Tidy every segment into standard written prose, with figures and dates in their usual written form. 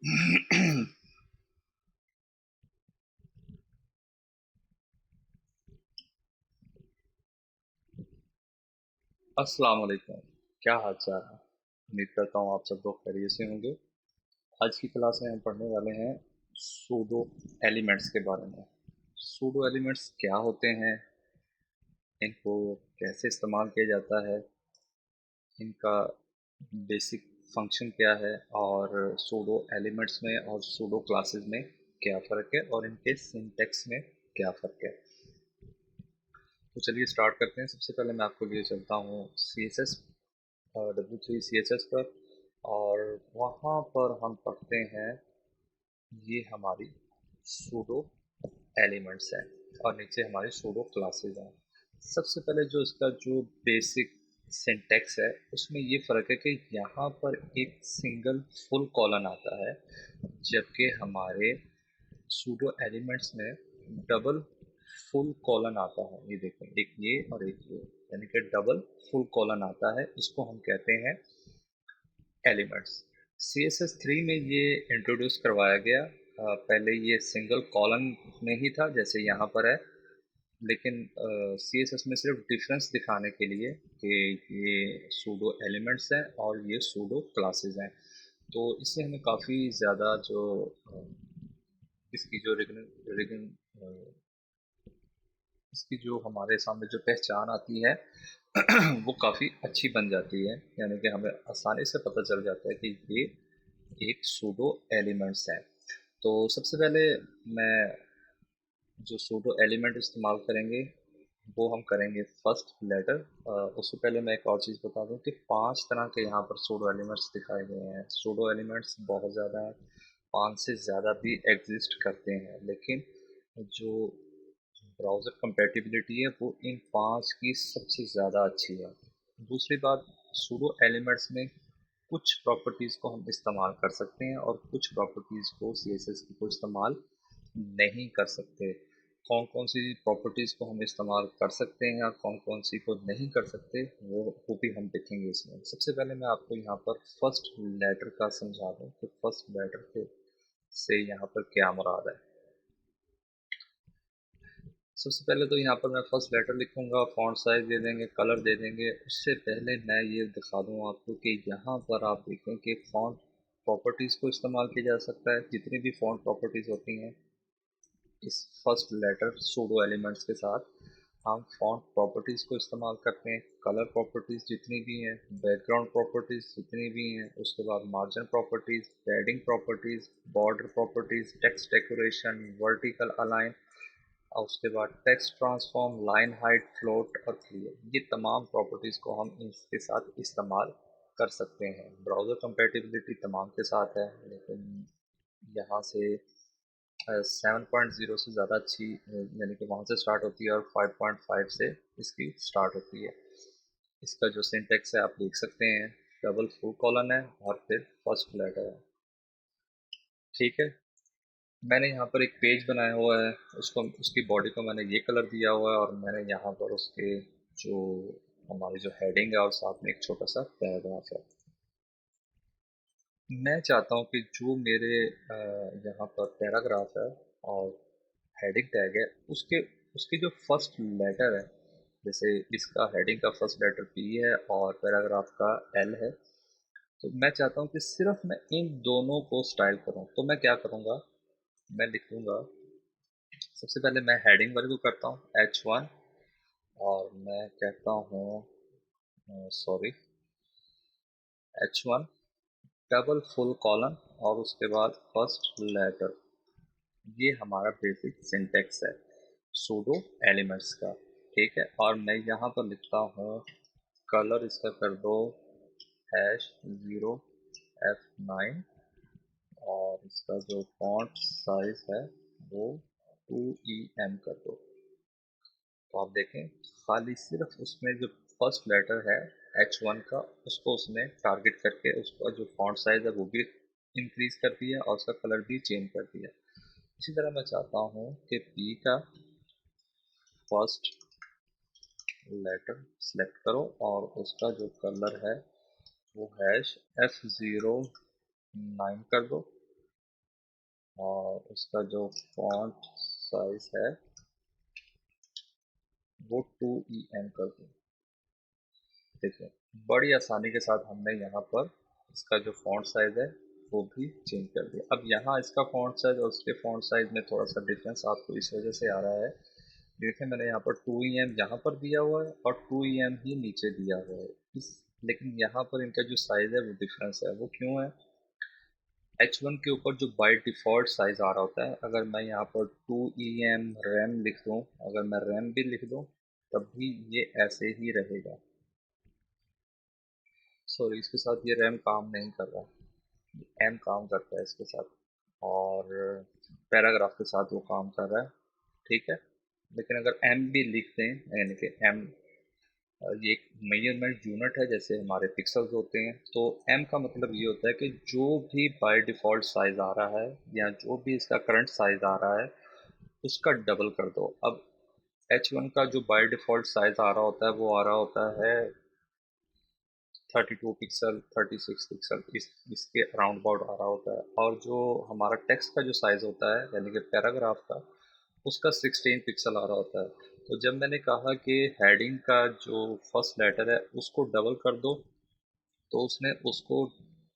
अस्सलाम वालेकुम। क्या हाल चाल है? उम्मीद करता हूँ आप सब लोग खैरियत से होंगे। आज की क्लास में हम पढ़ने वाले हैं सूडो एलिमेंट्स के बारे में। सूडो एलिमेंट्स क्या होते हैं, इनको कैसे इस्तेमाल किया जाता है, इनका बेसिक फंक्शन क्या है, और सूडो एलिमेंट्स में और सूडो क्लासेस में क्या फ़र्क है, और इनके सिंटैक्स में क्या फ़र्क है। तो चलिए स्टार्ट करते हैं। सबसे पहले मैं आपको लिए चलता हूँ CSS W3 CSS पर, और वहाँ पर हम पढ़ते हैं ये हमारी सूडो एलिमेंट्स हैं और नीचे हमारी सूडो क्लासेस हैं। सबसे पहले जो इसका जो बेसिक सिंटैक्स है उसमें ये फ़र्क है कि यहाँ पर एक सिंगल फुल कॉलन आता है, जबकि हमारे सूडो एलिमेंट्स में डबल फुल कॉलन आता है। ये देखें, एक ये और एक ये, यानी कि डबल फुल कॉलन आता है। इसको हम कहते हैं एलिमेंट्स। CSS3 में ये इंट्रोड्यूस करवाया गया। पहले ये सिंगल कॉलम में ही था जैसे यहाँ पर है, लेकिन CSS में सिर्फ डिफरेंस दिखाने के लिए कि ये सूडो एलिमेंट्स हैं और ये सूडो क्लासेस हैं। तो इससे हमें काफ़ी ज़्यादा जो इसकी जो रिगन इसकी जो हमारे सामने जो पहचान आती है वो काफ़ी अच्छी बन जाती है, यानी कि हमें आसानी से पता चल जाता है कि ये एक सूडो एलिमेंट्स है। तो सबसे पहले मैं जो सूडो एलिमेंट इस्तेमाल करेंगे वो हम करेंगे फर्स्ट लेटर। उससे पहले मैं एक और चीज़ बता दूं कि 5 तरह के यहाँ पर सूडो एलिमेंट्स दिखाए गए हैं। सूडो एलिमेंट्स बहुत ज़्यादा हैं, 5 से ज़्यादा भी एग्जिस्ट करते हैं, लेकिन जो ब्राउज़र कंपेटिबिलिटी है वो इन 5 की सबसे ज़्यादा अच्छी है। दूसरी बात, सूडो एलिमेंट्स में कुछ प्रॉपर्टीज़ को हम इस्तेमाल कर सकते हैं और कुछ प्रॉपर्टीज़ को CSS को इस्तेमाल नहीं कर सकते। कौन कौन सी प्रॉपर्टीज़ को हम इस्तेमाल कर सकते हैं और कौन कौन सी को नहीं कर सकते, वो भी हम देखेंगे इसमें। सबसे पहले मैं आपको यहाँ पर फर्स्ट लेटर का समझा दूँ कि फर्स्ट लेटर के से यहाँ पर क्या मुराद है। सबसे पहले तो यहाँ पर मैं फर्स्ट लेटर लिखूंगा, फॉन्ट साइज दे देंगे, कलर दे देंगे। उससे पहले मैं ये दिखा दूँ आपको कि यहाँ पर आप देखें कि फॉन्ट प्रॉपर्टीज़ को इस्तेमाल किया जा सकता है। जितनी भी फॉन्ट प्रॉपर्टीज़ होती हैं इस फर्स्ट लेटर सूडो एलिमेंट्स के साथ, हम फॉन्ट प्रॉपर्टीज़ को इस्तेमाल करते हैं। कलर प्रॉपर्टीज़ जितनी भी हैं, बैकग्राउंड प्रॉपर्टीज़ जितनी भी हैं, उसके बाद margin properties, padding properties, border properties, text decoration, vertical align, और उसके बाद text transform, line height, float और क्लियर, ये तमाम प्रॉपर्टीज़ को हम इसके साथ इस्तेमाल कर सकते हैं। ब्राउज़र कंपेटिबिलिटी तमाम के साथ है, लेकिन यहाँ से 7.0 से ज़्यादा अच्छी, यानी कि वहाँ से स्टार्ट होती है और 5.5 से इसकी स्टार्ट होती है। इसका जो सिंटेक्स है आप देख सकते हैं, डबल फुल कॉलन है और फिर फर्स्ट लेटर है। ठीक है, मैंने यहाँ पर एक पेज बनाया हुआ है, उसको उसकी बॉडी को मैंने ये कलर दिया हुआ है, और मैंने यहाँ पर उसके जो हमारी जो हेडिंग है और साथ में एक छोटा सा पैराग्राफ है। मैं चाहता हूँ कि जो मेरे यहाँ पर पैराग्राफ है और हेडिंग टैग है, उसके उसकी जो फर्स्ट लेटर है, जैसे इसका हेडिंग का फर्स्ट लेटर P है और पैराग्राफ का L है, तो मैं चाहता हूँ कि सिर्फ मैं इन दोनों को स्टाइल करूँ। तो मैं क्या करूँगा, मैं लिखूँगा, सबसे पहले मैं हेडिंग वाले को करता हूँ H1, और मैं कहता हूँ sorry H1 double full colon और उसके बाद फर्स्ट लेटर। ये हमारा बेसिक सिंटेक्स है सूडो एलिमेंट्स का। ठीक है, और मैं यहाँ पर लिखता हूँ कलर इसका कर दो #0F9, और इसका जो फॉन्ट साइज है वो 2EM कर दो। तो आप देखें, खाली सिर्फ उसमें जो फर्स्ट लेटर है H1 का, उसको उसने टारगेट करके उसका जो फॉन्ट साइज है वो भी इंक्रीज कर दिया और उसका कलर भी चेंज कर दिया। इसी तरह मैं चाहता हूँ कि P का फर्स्ट लेटर सेलेक्ट करो और उसका जो कलर है वो #F09 कर दो, और उसका जो फॉन्ट साइज है वो 2EM कर दूँ। देखिए, बड़ी आसानी के साथ हमने यहाँ पर इसका जो फॉन्ट साइज है वो भी चेंज कर दिया। अब यहाँ इसका फॉन्ट साइज और उसके फॉन्ट साइज में थोड़ा सा डिफरेंस आपको इस वजह से आ रहा है। देखिए, मैंने यहाँ पर 2EM यहाँ पर दिया हुआ है और 2EM ही नीचे दिया हुआ है। इस लेकिन यहाँ पर इनका जो साइज है वो डिफरेंस है। वो क्यों है? H1 के ऊपर जो बाय डिफ़ॉल्ट साइज़ आ रहा होता है, अगर मैं यहाँ पर 2EM रैम लिख दूँ, अगर मैं रैम भी लिख दूँ तब भी ये ऐसे ही रहेगा। सॉरी, इसके साथ ये रैम काम नहीं कर रहा, एम काम करता है इसके साथ, और पैराग्राफ के साथ वो काम कर रहा है। ठीक है, लेकिन अगर एम भी लिख दें, यानी कि एम, ये एक मेजरमेंट यूनिट है जैसे हमारे पिक्सल्स होते हैं, तो एम का मतलब ये होता है कि जो भी बाय डिफ़ॉल्ट साइज़ आ रहा है या जो भी इसका करंट साइज़ आ रहा है उसका डबल कर दो। अब H1 का जो बाय डिफ़ॉल्ट साइज़ आ रहा होता है वो आ रहा होता है 32 पिक्सल, 36 पिक्सल, इसके अराउंड अबाउट आ रहा होता है। और जो हमारा टेक्स्ट का जो साइज़ होता है यानी कि पैराग्राफ का, उसका 16 पिक्सल आ रहा होता है। तो जब मैंने कहा कि हेडिंग का जो फर्स्ट लेटर है उसको डबल कर दो, तो उसने उसको,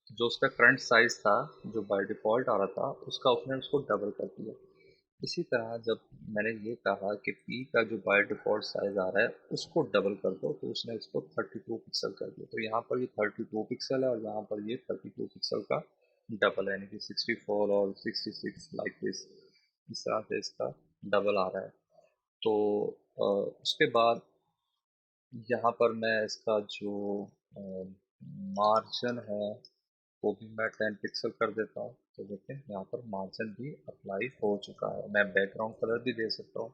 जो उसका करंट साइज था जो बाय डिफ़ॉल्ट आ रहा था उसका, उसने उसको डबल कर दिया। इसी तरह जब मैंने ये कहा कि पी का जो बाय डिफ़ॉल्ट साइज आ रहा है उसको डबल कर दो, तो उसने उसको 32 पिक्सल कर दिया। तो यहाँ पर ये 32 पिक्सल है और यहाँ पर ये 32 पिक्सल का डबल है, यानी कि 64 और 66 लाइक दिस, इस तरह से इसका डबल आ रहा है। तो उसके बाद यहाँ पर मैं इसका जो मार्जिन है वो भी मैं 10 पिक्सल कर देता हूँ। तो देखें यहाँ पर मार्जिन भी अप्लाई हो चुका है। मैं बैकग्राउंड कलर भी दे सकता हूँ।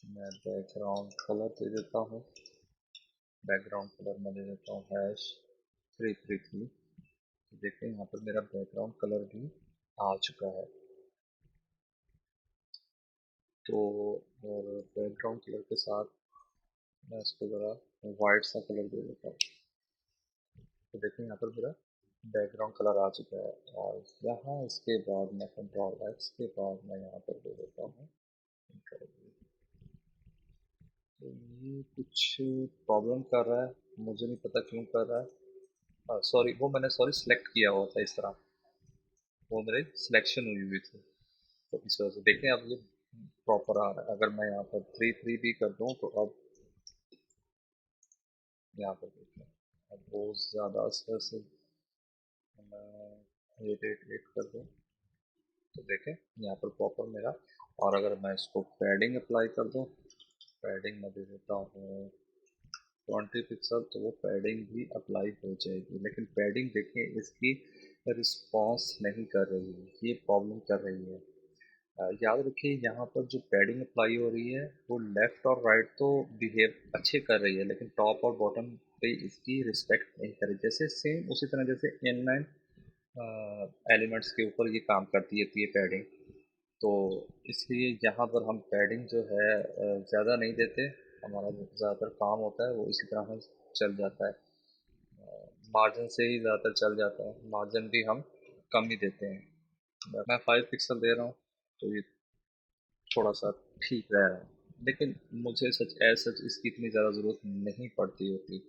मैं बैकग्राउंड कलर दे देता हूँ। बैकग्राउंड कलर मैं दे देता हूँ #333। देखें यहाँ पर मेरा बैकग्राउंड कलर भी आ चुका है। तो और बैकग्राउंड कलर के साथ मैं इसको ज़रा वाइट सा कलर दे देता हूँ। तो देखें यहाँ पर मेरा बैकग्राउंड कलर आ चुका है। और यहाँ इसके बाद मैं कंट्रोल एक्स के बाद मैं यहाँ पर दे देता हूँ। तो ये कुछ प्रॉब्लम कर रहा है, मुझे नहीं पता क्यों कर रहा है। सॉरी, वो मैंने सिलेक्ट किया हुआ था इस तरह, वो मेरे सिलेक्शन हुई हुई थी, तो इस वजह से देखें अब ये प्रॉपर आ रहा है। अगर मैं यहाँ पर 3 भी कर दूँ तो अब यहाँ पर देखें, अब बहुत ज़्यादा इस वजह से मैं 888 कर दूँ तो देखें यहाँ पर प्रॉपर मेरा। और अगर मैं इसको पैडिंग अप्लाई कर दूँ, पैडिंग मैं दे देता हूँ 20 पिक्सल, तो वो पैडिंग भी अप्लाई हो जाएगी। लेकिन पैडिंग देखें इसकी रिस्पॉन्स नहीं कर रही है, ये प्रॉब्लम कर रही है। याद रखिए यहाँ पर जो पैडिंग अप्लाई हो रही है वो लेफ़्ट और राइट तो बिहेव अच्छे कर रही है, लेकिन टॉप और बॉटम पे इसकी रिस्पेक्ट नहीं कर रही। जैसे सेम उसी तरह जैसे इनलाइन एलिमेंट्स के ऊपर ये काम करती है ये पैडिंग, तो इसलिए यहाँ पर हम पैडिंग जो है ज़्यादा नहीं देते। हमारा जो ज़्यादातर काम होता है वो इसी तरह से चल जाता है, मार्जिन से ही ज़्यादातर चल जाता है, मार्जिन भी हम कम ही देते हैं। मैं 5 पिक्सल दे रहा हूँ तो ये थोड़ा सा ठीक रह रहा है, लेकिन मुझे सच इसकी इतनी ज़्यादा ज़रूरत नहीं पड़ती होती।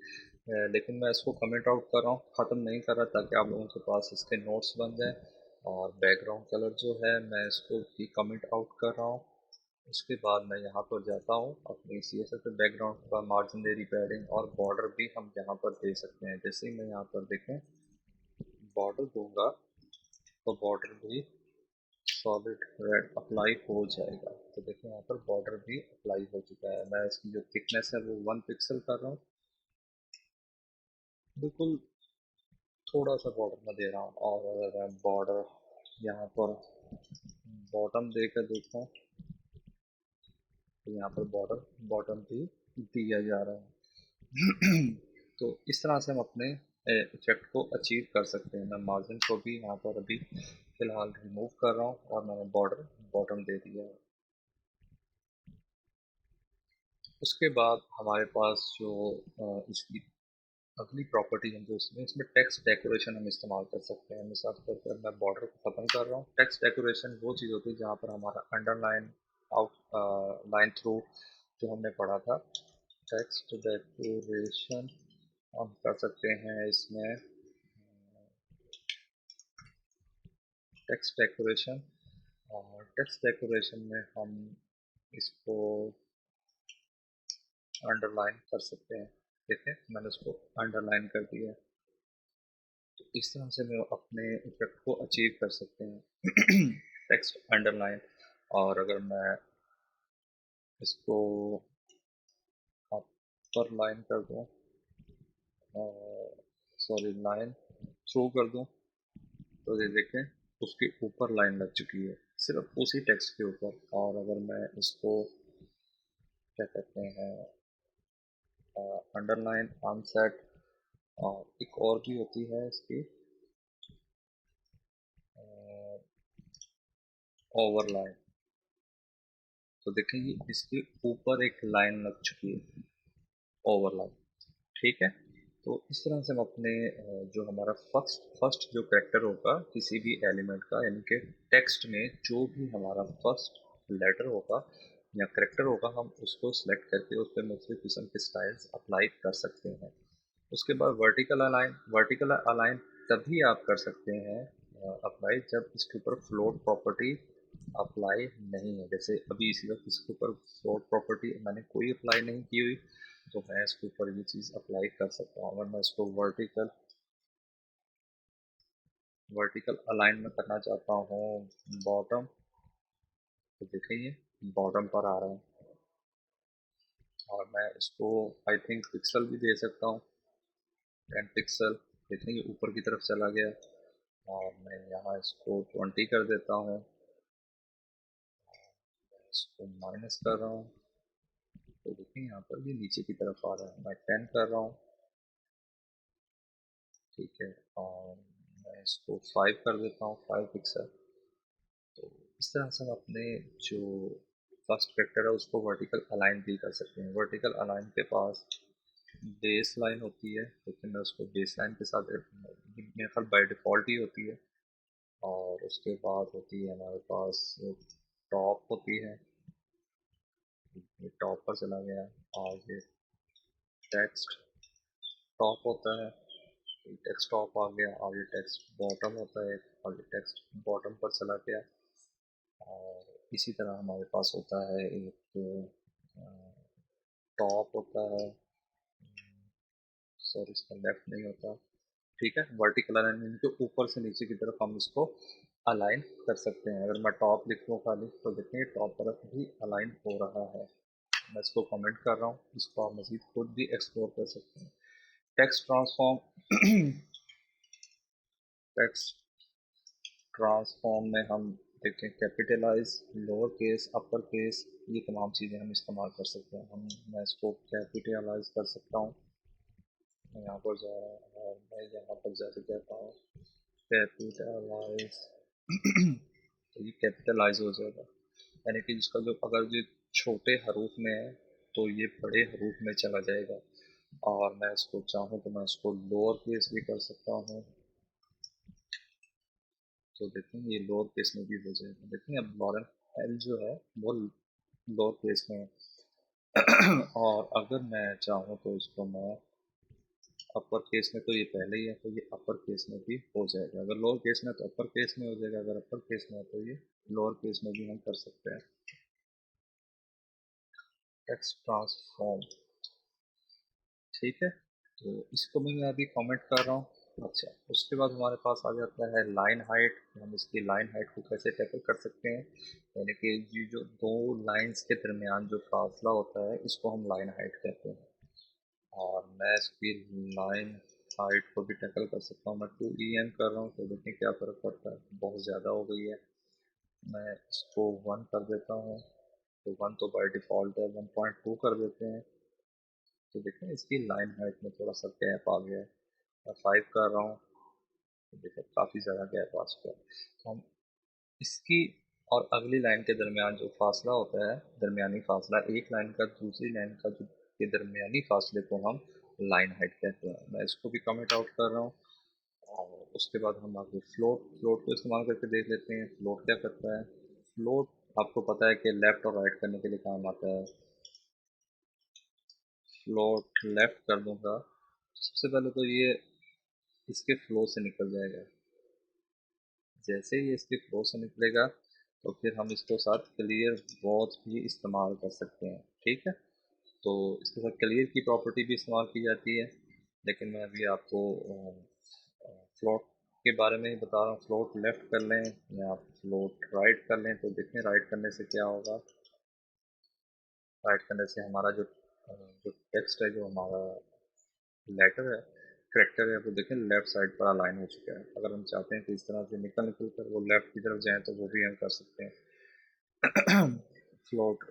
लेकिन मैं इसको कमेंट आउट कर रहा हूँ, ख़त्म नहीं कर रहा, ताकि आप लोगों के पास इसके नोट्स बन जाए। और बैकग्राउंड कलर जो है मैं इसको भी कमेंट आउट कर रहा हूँ। उसके बाद मैं यहाँ पर जाता हूँ अपनी CSS पे, बैकग्राउंड का मार्जिन दे पैडिंग और बॉर्डर भी हम यहाँ पर दे सकते हैं। जैसे ही मैं यहाँ पर देखें बॉर्डर दूंगा तो बॉर्डर भी सॉलिड रेड अप्लाई हो जाएगा। तो देखिए यहाँ पर बॉर्डर भी अप्लाई हो चुका है। मैं इसकी जो थिकनेस है वो 1 पिक्सल कर रहा हूँ, बिल्कुल थोड़ा सा बॉर्डर में दे रहा हूँ। और अगर मैं बॉर्डर यहाँ पर बॉटम देकर देखता हूँ तो यहाँ पर बॉर्डर बॉटम भी दिया जा रहा है। तो इस तरह से हम अपने इफेक्ट को अचीव कर सकते हैं। मैं मार्जिन को भी यहाँ पर अभी फ़िलहाल रिमूव कर रहा हूँ और मैंने बॉर्डर बॉटम दे दिया है। उसके बाद हमारे पास जो इसकी अगली प्रॉपर्टी हम जो इसमें इसमें टेक्स्ट डेकोरेशन हम इस्तेमाल कर सकते हैं। मिसाल के तौर पर मैं बॉर्डर को खत्म कर रहा हूँ, टेक्स्ट डेकोरेशन वो चीज़ होती है जहाँ पर हमारा अंडरलाइन आउट लाइन थ्रू जो हमने पढ़ा था। टेक्स्ट डेकोरेशन हम कर सकते हैं इसमें टेक्स्ट डेकोरेशन, और टेक्स्ट डेकोरेशन में हम इसको अंडरलाइन कर सकते हैं। ठीक है, मैंने उसको अंडरलाइन कर दिया। तो इस तरह से मैं अपने इफेक्ट को अचीव कर सकते हैं। Text underline. और अगर मैं इसको अपर लाइन कर दूँ, सॉरी लाइन थ्रू कर दूँ, तो ये देखें उसके ऊपर लाइन लग चुकी है सिर्फ उसी टेक्स्ट के ऊपर। और अगर मैं इसको क्या कहते हैं अंडरलाइन अनसेट, और एक और भी होती है इसकी ओवरलाइन, तो देखेंगे इसके ऊपर एक लाइन लग चुकी है ओवरलाइन। ठीक है, तो इस तरह से हम अपने जो हमारा फर्स्ट फर्स्ट जो करेक्टर होगा किसी भी एलिमेंट का, यानी कि टेक्स्ट में जो भी हमारा फर्स्ट लेटर होगा या करेक्टर होगा, हम उसको सिलेक्ट करके उस पर मुख्तलिफ किस्म के स्टाइल्स अप्लाई कर सकते हैं। उसके बाद वर्टिकल अलाइन तभी आप कर सकते हैं अप्लाई जब इसके ऊपर फ्लोट प्रॉपर्टी अप्लाई नहीं है। जैसे अभी इसी वक्त इसके ऊपर फ्लोट प्रॉपर्टी मैंने कोई अप्लाई नहीं की हुई, तो मैं इसके ऊपर ये चीज़ अप्लाई कर सकता हूँ। अगर मैं इसको वर्टिकल अलाइन में करना चाहता हूँ बॉटम, तो देखिए बॉटम पर आ रहा है। और मैं इसको आई थिंक पिक्सल भी दे सकता हूँ, 10 पिक्सल। देखेंगे ऊपर की तरफ चला गया। और मैं यहाँ इसको 20 कर देता हूँ, इसको माइनस कर रहा हूँ, तो देखिए यहाँ पर भी नीचे की तरफ आ रहा है। मैं 10 कर रहा हूँ, ठीक है, और मैं इसको 5 कर देता हूँ, 5 पिक्सल। तो इस तरह से हम अपने जो फर्स्ट वेक्टर है उसको वर्टिकल अलाइन भी कर सकते हैं। वर्टिकल अलाइन के पास बेस लाइन होती है, लेकिन मैं उसको बेस लाइन के साथ मेरे ख्याल बाय डिफ़ॉल्ट ही होती है। और उसके बाद होती है हमारे पास टॉप होती है, ये टॉप पर चला गया। और ये टेक्स्ट टॉप होता है, ये टेक्स्ट टॉप आ गया। और ये टेक्स्ट बॉटम होता है, और ये टेक्स्ट बॉटम पर चला गया। और इसी तरह हमारे पास होता है एक टॉप होता है, सॉरी इसका लेफ्ट नहीं होता। ठीक है, वर्टिकल अलाइनमेंट के ऊपर से नीचे की तरफ हम इसको अलाइन कर सकते हैं। अगर मैं टॉप लिख दूँ खाली, तो देखें टॉप तरफ भी अलाइन हो रहा है। मैं इसको कमेंट कर रहा हूँ, इसको आप मज़ीद खुद भी एक्सप्लोर कर सकते हैं। टेक्स्ट ट्रांसफॉर्म टेक्स्ट ट्रांसफॉर्म में हम देखें capitalize, lower case, upper case, ये तमाम चीज़ें हम इस्तेमाल कर सकते हैं। मैं इसको कैपिटलाइज कर सकता हूँ, मैं यहाँ पर जा रहा हूँ और मैं यहाँ पर जाके कहता हूँ कैपिटलाइज। तो ये कैपिटलाइज हो जाएगा, यानी कि जिसका जो अगर ये छोटे हरूफ में है तो ये बड़े हरूफ में चला जाएगा। और मैं इसको चाहूँ तो मैं इसको लोअर केस भी कर सकता हूँ, तो देखेंगे ये लोअर केस में भी हो जाएगा। देखेंगे अब लॉरेंट एल जो है वो लोअर केस में है। और अगर मैं चाहूँ तो इसको मैं अपर केस में, तो ये पहले ही है तो ये अपर केस में भी हो जाएगा। अगर लोअर केस में तो अपर केस में हो जाएगा, अगर अपर केस में है तो ये लोअर केस में भी हम कर सकते हैं। टेक्स्ट ट्रांसफॉर्म, ठीक है, तो इसको भी मैं अभी कमेंट कर रहा हूँ। अच्छा, उसके बाद हमारे पास आ जाता है लाइन हाइट। हम इसकी लाइन हाइट को कैसे टैकल कर सकते हैं, यानी कि ये जो दो लाइंस के दरमियान जो फासला होता है इसको हम लाइन हाइट कहते हैं। और मैं इसकी लाइन हाइट को भी टैकल कर सकता हूँ। मैं 2em कर रहा हूँ, तो देखिए क्या फ़र्क पड़ता है, बहुत ज़्यादा हो गई है। मैं इसको 1 कर देता हूँ, तो 1 तो बाय डिफ़ॉल्ट है, 1.2 कर देते हैं, तो देखें इसकी लाइन हाइट में थोड़ा सा गैप आ गया है। मैं 5 कर रहा हूँ, तो देखिए काफ़ी ज़्यादा गैप आ चुका है। तो हम इसकी और अगली लाइन के दरमियान जो फासला होता है, दरमियानी फासला एक लाइन का दूसरी लाइन का जो के दरमियानी फासले को हम लाइन हाइट कहते हैं। मैं इसको भी कमेंट आउट कर रहा हूँ। और उसके बाद हम आगे फ्लोट को इस्तेमाल करके देख लेते हैं। फ्लोट क्या करता है? फ्लोट आपको पता है कि लेफ़्ट और राइट करने के लिए काम आता है। फ्लोट लेफ़्ट कर दूंगा, सबसे पहले तो ये इसके फ्लो से निकल जाएगा। जैसे ही इसके फ्लो से निकलेगा तो फिर हम इसके साथ क्लियर बहुत भी इस्तेमाल कर सकते हैं। ठीक है, तो इसके साथ क्लियर की प्रॉपर्टी भी इस्तेमाल की जाती है, लेकिन मैं अभी आपको फ्लोट के बारे में ही बता रहा हूँ। फ्लोट लेफ़्ट कर लें या फ्लोट राइट कर लें, तो देखें राइट करने से क्या होगा। राइट करने से हमारा जो टेक्स्ट है, जो हमारा लेटर है, करेक्टर है, वो देखें लेफ्ट साइड पर अलाइन हो चुका है। अगर हम चाहते हैं कि इस तरह से निकल निकल कर वो लेफ्ट की तरफ जाए तो वो भी हम कर सकते हैं। फ्लोट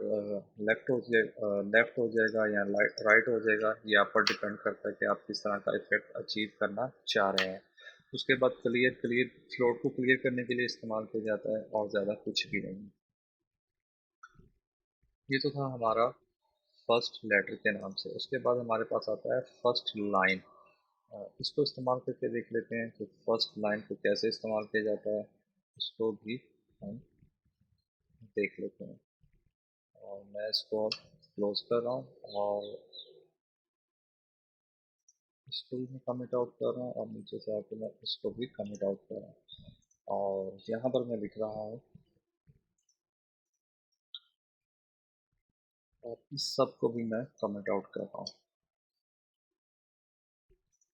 लेफ्ट हो जाएगा या राइट हो जाएगा, ये आप पर डिपेंड करता है कि आप किस तरह का इफेक्ट अचीव करना चाह रहे हैं। उसके बाद क्लियर क्लियर फ्लोट को क्लियर करने के लिए इस्तेमाल किया जाता है, और ज़्यादा कुछ भी नहीं। ये तो था हमारा फर्स्ट लेटर के नाम से। उसके बाद हमारे पास आता है फर्स्ट लाइन। इसको इस्तेमाल करके देख लेते हैं कि फर्स्ट लाइन को कैसे इस्तेमाल किया जाता है, इसको भी हम देख लेते हैं। और मैं इसको क्लोज कर रहा हूँ और इसको भी मैं कमिट आउट कर रहा हूँ, और नीचे से आके मैं इसको भी कमिट आउट कर रहा हूँ। और यहाँ पर मैं लिख रहा हूँ, और इस सब को भी मैं कमिट आउट कर रहा हूँ।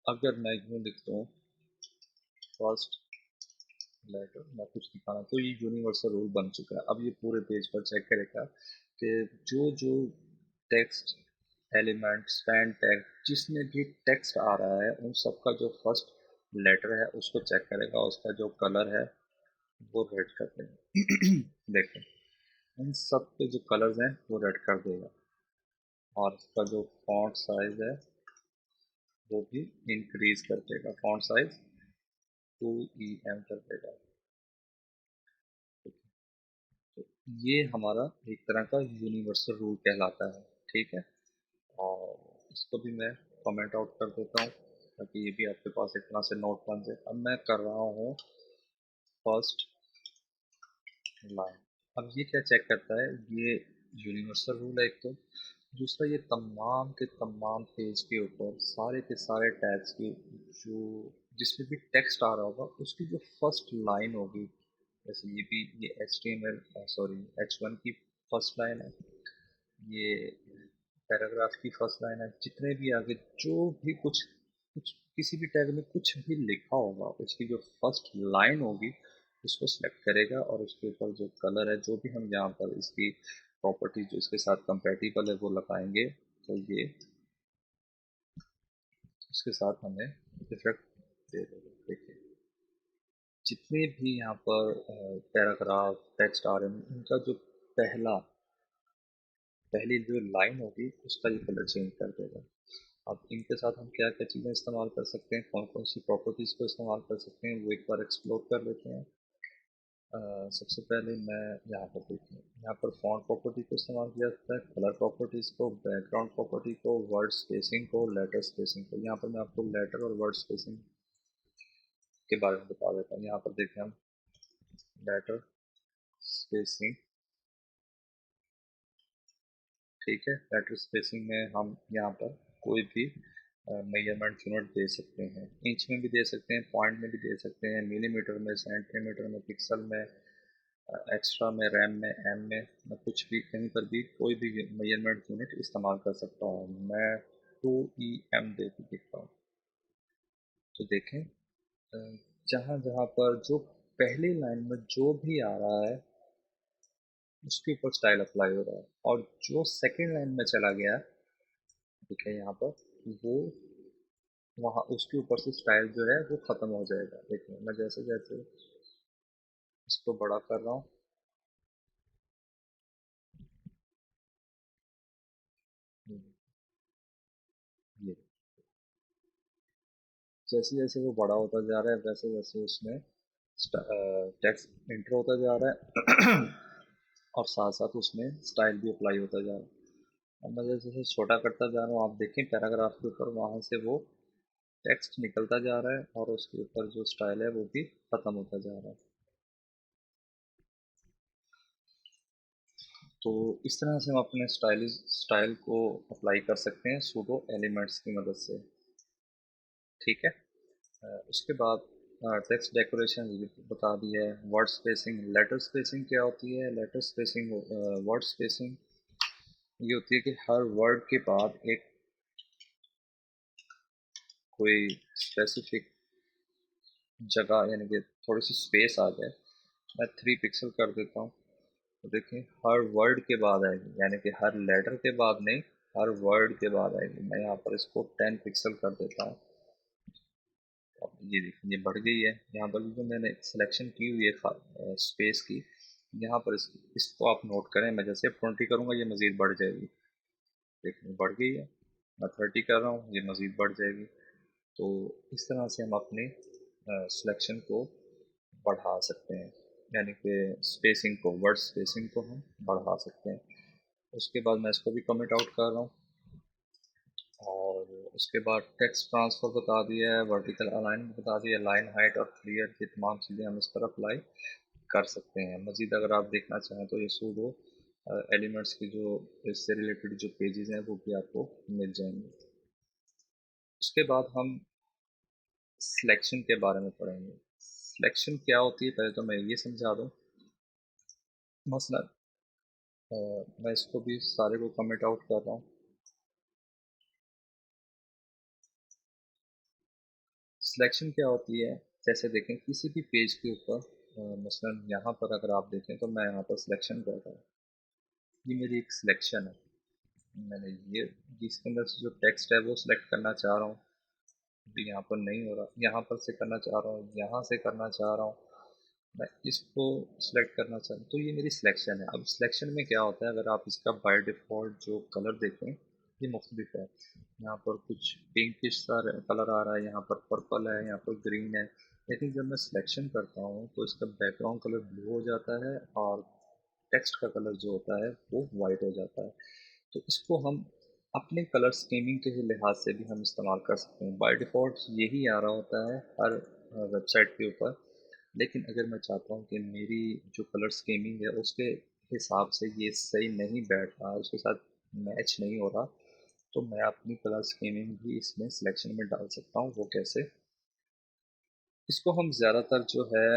अगर मैं यूँ लिखता हूँ फर्स्ट लेटर, मैं कुछ दिखाना, तो ये यूनिवर्सल रूल बन चुका है। अब ये पूरे पेज पर चेक करेगा कि जो जो टेक्स्ट एलिमेंट स्पैन टैग जिसमें भी टेक्स्ट आ रहा है, उन सब का जो फर्स्ट लेटर है उसको चेक करेगा, उसका जो कलर है वो रेड कर देगा। देखें, इन सब के जो कलर्स हैं वो रेड कर देगा, और इसका जो फॉन्ट साइज है वो भी इंक्रीज कर देगा। फॉन्ट साइज 2em कर देगा। तो ये हमारा एक तरह का यूनिवर्सल रूल कहलाता है। ठीक है, और इसको भी मैं कमेंट आउट कर देता हूँ ताकि ये भी आपके पास एक तरह से नोट बन जाए। अब मैं कर रहा हूँ फर्स्ट लाइन। अब ये क्या चेक करता है, ये यूनिवर्सल रूल है एक तो। दूसरा, ये तमाम के तमाम पेज के ऊपर सारे के सारे टैग्स की जो जिसमें भी टेक्स्ट आ रहा होगा उसकी जो फर्स्ट लाइन होगी, जैसे ये भी ये HTML सॉरी H1 की फर्स्ट लाइन है, ये पैराग्राफ की फर्स्ट लाइन है, जितने भी आगे जो भी कुछ कुछ किसी भी टैग में कुछ भी लिखा होगा उसकी जो फर्स्ट लाइन होगी उसको सिलेक्ट करेगा, और उसके ऊपर जो कलर है, जो भी हम यहाँ पर इसकी प्रॉपर्टी जो इसके साथ कंपेटिबल है वो लगाएंगे, तो ये उसके साथ हमें इफेक्ट दे देगा। देखिए, जितने भी यहाँ पर पैराग्राफ टेक्स्ट आ रहे हैं, उनका जो पहला पहली जो लाइन होगी उसका ये कलर चेंज कर देगा। अब इनके साथ हम क्या क्या चीज़ें इस्तेमाल कर सकते हैं, कौन कौन सी प्रॉपर्टीज़ को इस्तेमाल कर सकते हैं, वो एक बार एक्सप्लोर कर लेते हैं। सबसे पहले मैं यहाँ पर देखिए, यहाँ पर फॉन्ट प्रॉपर्टी को इस्तेमाल किया जाता है, कलर प्रॉपर्टीज़ को, बैकग्राउंड प्रॉपर्टी को, वर्ड स्पेसिंग को, लेटर स्पेसिंग को। यहाँ पर मैं आपको लेटर और वर्ड स्पेसिंग के बारे में बता देता हूँ। यहाँ पर देखें हम लेटर स्पेसिंग, ठीक है, लेटर स्पेसिंग में हम यहाँ पर कोई भी मेजरमेंट यूनिट दे सकते हैं। इंच में भी दे सकते हैं, पॉइंट में भी दे सकते हैं, मिलीमीटर में, सेंटीमीटर में, पिक्सल में, एक्स्ट्रा में, रैम में, एम में, मैं कुछ भी कहीं पर भी कोई भी मेजरमेंट यूनिट इस्तेमाल कर सकता हूँ। मैं 2em दे के देखता हूँ, तो देखें जहाँ जहाँ पर जो पहली लाइन में जो भी आ रहा है उसके ऊपर स्टाइल अप्लाई हो रहा है, और जो सेकेंड लाइन में चला गया, ठीक है, यहाँ पर वो वहाँ उसके ऊपर से स्टाइल जो है वो ख़त्म हो जाएगा। देखिए, मैं जैसे जैसे इसको बड़ा कर रहा हूँ, ये जैसे जैसे वो बड़ा होता जा रहा है वैसे वैसे उसमें टेक्स्ट इंटर होता जा रहा है, और साथ साथ उसमें स्टाइल भी अप्लाई होता जा रहा है। अब मैं जैसे जैसे छोटा करता जा रहा हूँ, आप देखें पैराग्राफ के ऊपर वहाँ से वो टेक्स्ट निकलता जा रहा है और उसके ऊपर जो स्टाइल है वो भी खत्म होता जा रहा है। तो इस तरह से हम अपने स्टाइल को अप्लाई कर सकते हैं सूडो एलिमेंट्स की मदद से। ठीक है। उसके बाद टेक्स्ट डेकोरेशन बता दी है। वर्ड स्पेसिंग, लेटर स्पेसिंग क्या होती है? लेटर स्पेसिंग, वर्ड स्पेसिंग ये होती है कि हर वर्ड के बाद एक कोई स्पेसिफिक जगह यानी कि थोड़ी सी स्पेस आ जाए। मैं 3 पिक्सल कर देता हूँ, तो देखिए हर वर्ड के बाद आएगी, यानी कि हर लेटर के बाद नहीं, हर वर्ड के बाद आएगी। मैं यहाँ पर इसको 10 पिक्सल कर देता हूँ। अब ये देखिए ये बढ़ गई है। यहाँ पर जो मैंने सिलेक्शन की हुई है स्पेस की, यहाँ पर इसको आप नोट करें। मैं जैसे 20 करूँगा ये मज़ीद बढ़ जाएगी। देखिए बढ़ गई है। मैं 30 कर रहा हूँ, ये मज़ीद बढ़ जाएगी। तो इस तरह से हम अपने सिलेक्शन को बढ़ा सकते हैं, यानी कि स्पेसिंग को, वर्ड स्पेसिंग को हम बढ़ा सकते हैं। उसके बाद मैं इसको भी कमेंट आउट कर रहा हूँ। और उसके बाद टेक्स्ट ट्रांसफर बता दिया है, वर्टिकल अलाइनमेंट बता दिया है, लाइन हाइट और क्लियर, ये तमाम चीज़ें हम इस पर अप्लाई कर सकते हैं। मज़ीद अगर आप देखना चाहें तो ये सूडो एलिमेंट्स की जो इससे रिलेटेड जो पेजेस हैं वो भी आपको मिल जाएंगे। उसके बाद हम सिलेक्शन के बारे में पढ़ेंगे। सिलेक्शन क्या होती है पहले तो मैं ये समझा दूँ। मसलन मैं इसको भी सारे को कमेंट आउट कर रहा हूँ। सिलेक्शन क्या होती है? जैसे देखें किसी भी पेज के ऊपर मसलन यहाँ पर अगर आप देखें तो मैं यहाँ पर सिलेक्शन कर रहा हूँ। ये मेरी एक सिलेक्शन है। मैंने ये जिसके अंदर से जो टेक्स्ट है वो सिलेक्ट करना चाह रहा हूँ, अभी यहाँ पर नहीं हो रहा। यहाँ पर से करना चाह रहा हूँ, यहाँ से करना चाह रहा हूँ, मैं इसको सिलेक्ट करना चाहता हूँ। तो ये मेरी सिलेक्शन है। अब सिलेक्शन में क्या होता है, अगर आप इसका बाय डिफ़ॉल्ट जो कलर देखें ये मुख्तलिफ है। यहाँ पर कुछ पिंकिश सा कलर आ रहा है, यहाँ पर पर्पल है, यहाँ पर ग्रीन है। लेकिन जब मैं सिलेक्शन करता हूँ तो इसका बैकग्राउंड कलर ब्लू हो जाता है और टेक्स्ट का कलर जो होता है वो वाइट हो जाता है। तो इसको हम अपने कलर स्कीमिंग के लिहाज से भी हम इस्तेमाल कर सकते हैं। बाय डिफ़ॉल्ट यही आ रहा होता है हर वेबसाइट के ऊपर। लेकिन अगर मैं चाहता हूँ कि मेरी जो कलर स्कीमिंग है उसके हिसाब से ये सही नहीं बैठ रहा, उसके साथ मैच नहीं हो रहा, तो मैं अपनी कलर स्कीमिंग भी इसमें सिलेक्शन में डाल सकता हूँ। वो कैसे? इसको हम ज़्यादातर जो है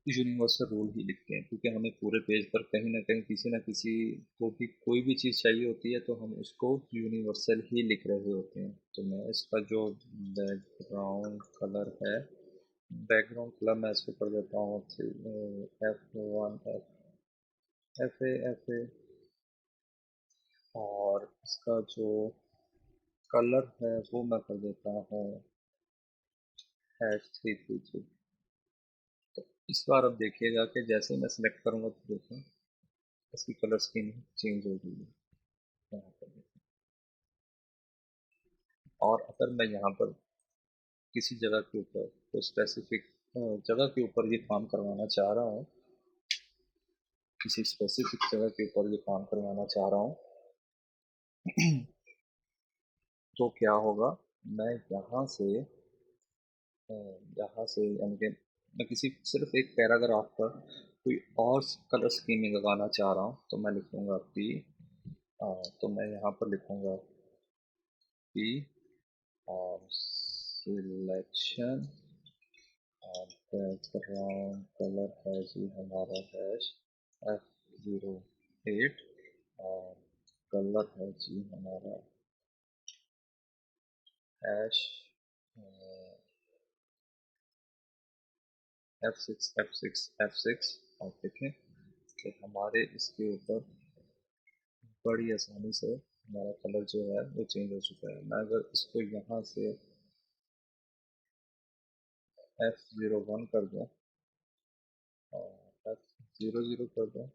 यूनिवर्सल रूल ही लिखते हैं, क्योंकि हमें पूरे पेज पर कहीं ना कहीं किसी न किसी को भी कोई भी चीज़ चाहिए होती है तो हम उसको यूनिवर्सल ही लिख रहे होते हैं। तो मैं इसका जो बैकग्राउंड कलर है, बैकग्राउंड कलर मैं इसको कर देता हूँ F1 FA। और इसका जो कलर है वो मैं कर देता हूँ H333। तो इस बार अब देखिएगा कि जैसे ही मैं सिलेक्ट करूँगा तो देखें इसकी कलर स्कीम चेंज हो गई है यहाँ पर देखें। और अगर मैं यहाँ पर किसी जगह के ऊपर कोई स्पेसिफिक जगह के ऊपर ये काम करवाना चाह रहा हूँ, किसी स्पेसिफिक जगह के ऊपर ये काम करवाना चाह रहा हूँ, तो क्या होगा, मैं यहाँ से यानी कि मैं किसी सिर्फ एक पैराग्राफ पर कोई और कलर स्कीमिंग लगाना चाह रहा हूँ तो मैं लिखूँगा पी। तो मैं यहाँ पर लिखूँगा पी और सिलेक्शन और बैकग्राउंड कलर है जी हमारा F08 और कलर है जी हमारा हैश F6 और देखें कि हमारे इसके ऊपर बड़ी आसानी से हमारा कलर जो है वो चेंज हो चुका है। मैं अगर इसको यहाँ से F01 कर दूँ और F00 कर दूँ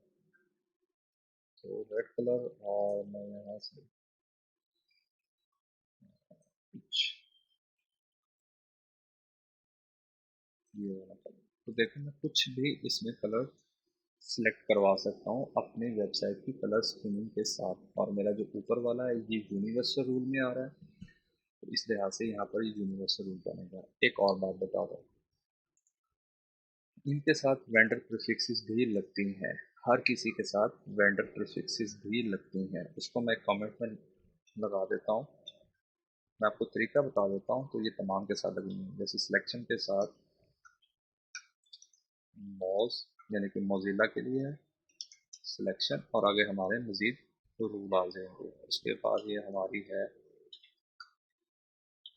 तो रेड कलर, और मैं यहाँ से कुछ ये वाला कलर, तो देखें मैं कुछ भी इसमें कलर सिलेक्ट करवा सकता हूँ अपनी वेबसाइट की कलर स्कीमिंग के साथ। और मेरा जो ऊपर वाला है ये यूनिवर्सल रूल में आ रहा है, तो इस लिहाज से यहाँ पर ये यूनिवर्सल रूल बनेगा। एक और बात बता रहा हूँ, इनके साथ वेंडर प्रीफिक्सेस भी लगती हैं। हर किसी के साथ वेंडर प्रीफिक्सेस भी लगती हैं। उसको मैं कमेंट में लगा देता हूँ। मैं आपको तरीका बता देता हूँ, तो ये तमाम के साथ लगेंगे। जैसे सिलेक्शन के साथ मॉज यानी कि मोजिला के लिए है सिलेक्शन, और आगे हमारे मजीद रूल आ जाएंगे। उसके बाद ये हमारी है